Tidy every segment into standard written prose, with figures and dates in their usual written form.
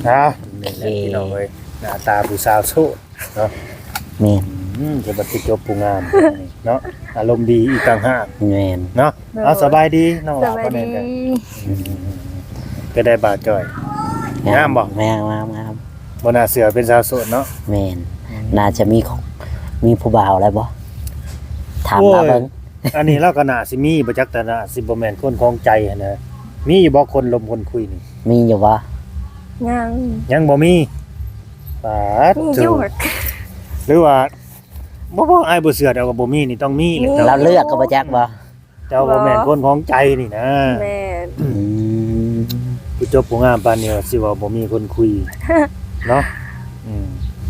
นี่แหละพี่น้องเอ้ยหน้าตาผู้สาวโสดเนาะ แม่น จะบัดจบผู้งามเนาะอารมณ์ดีอีกต่างหาก แม่น เนาะเอาสบายดีน้องห ส ลา วั บ่ ส แน่ ดี กันก็ได้บาดจ่อย งามบ่ แม่งาม บ่น่าเสือเป็นสาวโสดเนาะ แม่นน่าจะมีผู้บ่าวแล้วบ่ถามเราเบิ่ง อันนี้เราก็น่าสิมีบ่จักแต่น่าสิบ่แม่นคนของใจหันนะมีอยู่บ่คนลมคนคุยนี่ มีอยู่บ่ ยัง ยังบ่มีปาด มี เถ อยู่ อะหรือว่าบ่อ้ายบ่เสือเดี๋ยวก็บ่มีนี่ต้องมีแหละ เราเลือกก็บ่จักบ่ เจ้าบ่แม่นคนของใจนี่นะ แม่น อืม ผู้จบผู้งามปานนี้ว่าสิว่าบ่มีคนคุยเนาะ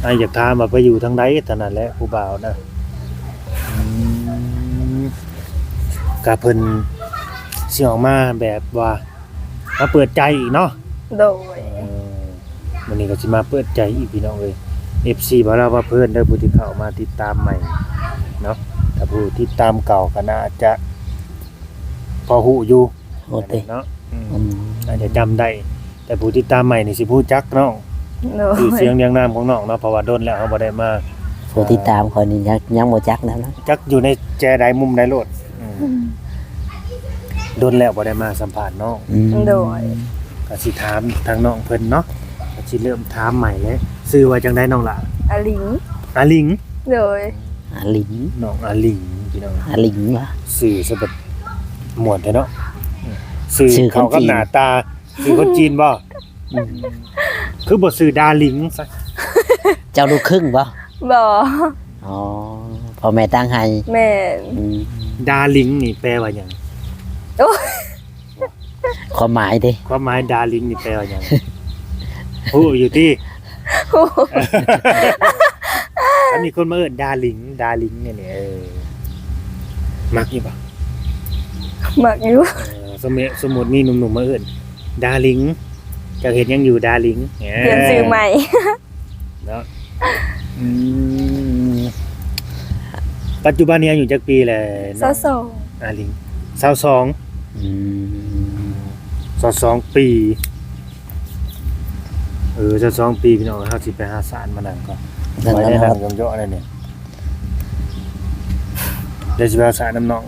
อ้ายอยากถามว่าไปอยู่ทางใดเท่านั้นแหละผู้บ่าวนะก็เพิ่นสิออกมาแบบว่ามาเปิดใจอีกเนาะ โดย วันนี้ก็สิมาเปิดใจอีกพี่น้องเอ้ย FC บ่าเราว่าเพิ่นเด้อผู้ที่เข้ามาติดตามใหม่เนาะถ้าผู้ติดตามเก่าก็น่าจะพอฮู้อยู่ โอ้ติ เนาะ อืม อาจจะจำได้ แต่ผู้ติดตามใหม่นี่สิฮู้จักน้อง โด ชื่อย เสียงเรียงนามของน้องเนาะเพราะว่าโดนแล้วเฮาบ่ได้มา ผู้ที่ตามคนนี้ยังบ่จักแล้วนะ จักอยู่ในแจใดมุมใดโลดโดนแล้วบ่ได้มาสัมภาษณ์น้อง อืม โดย ก็สิถามทางน้องเพิ่นเนาะก็สิเริ่มถามใหม่แล้วชื่อว่าจังไดน้องล่ะ อลิง อาลิง โดย อาลิง น้องอาลิงพี่น้อง อาลิงวะ สื่อสะบัดม่วนแท้เนาะสื่อ สื่อคน เขากับ จีน หน้าตาสื่อคนจีนบ่คือบ่สื่อดาลิงซะ เจ้าลูกครึ่งบ่ บ่ อ๋อพ่อแม่ตั้งให้ แม่น อืม ดาลิงนี่แปลว่าหยัง โอ้ย ความหมายดิ ความหมายดาลิงนี่แปลว่าหยังฮู้อยู่ที่ ถ้ามีคนมาเอิ้นดาลิงเนี่ยมักอยู่บ่ มักอยู่ สมมุติมีหนุ่มๆมาเอิ้นดาลิงเจ้าเฮ็ดหยังอยู่ดาลิง เปลี่ยนชื่อใหม่ เนาะปัจจุบันนี้อายุจักปีแหละน้อง ซอ อาลิง22 อืม 22ปี22ปีพี่น้องเฮาสิไปหาสารมานั่งก่อน นั่น ไว้ นั่ ได้ น นั่ ค ง รับ ยองๆนั่นเนี่ยเดี๋ยวสิไปหาสารน้ำน้อง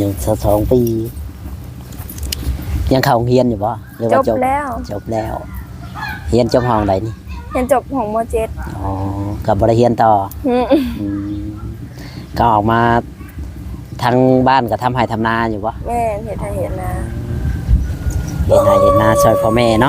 ยัง2 ปียังเข้าโรงเรียนอยู่บ่หรือ จ ว่า บ จบ แล้ว จบแล้วเรียนจบห้องใดนี่ เรียนจบของม อ๋อกับ่ได้เรียนต่อ .7 อืมก็ออกมาทางบ้านก็ทำไร่ทำนาอยู่บ่ แม่นเฮ็ดให้เห็นนะ เฮ็ดไร่เฮ็ดนาช่วยพ่อแม่เนาะ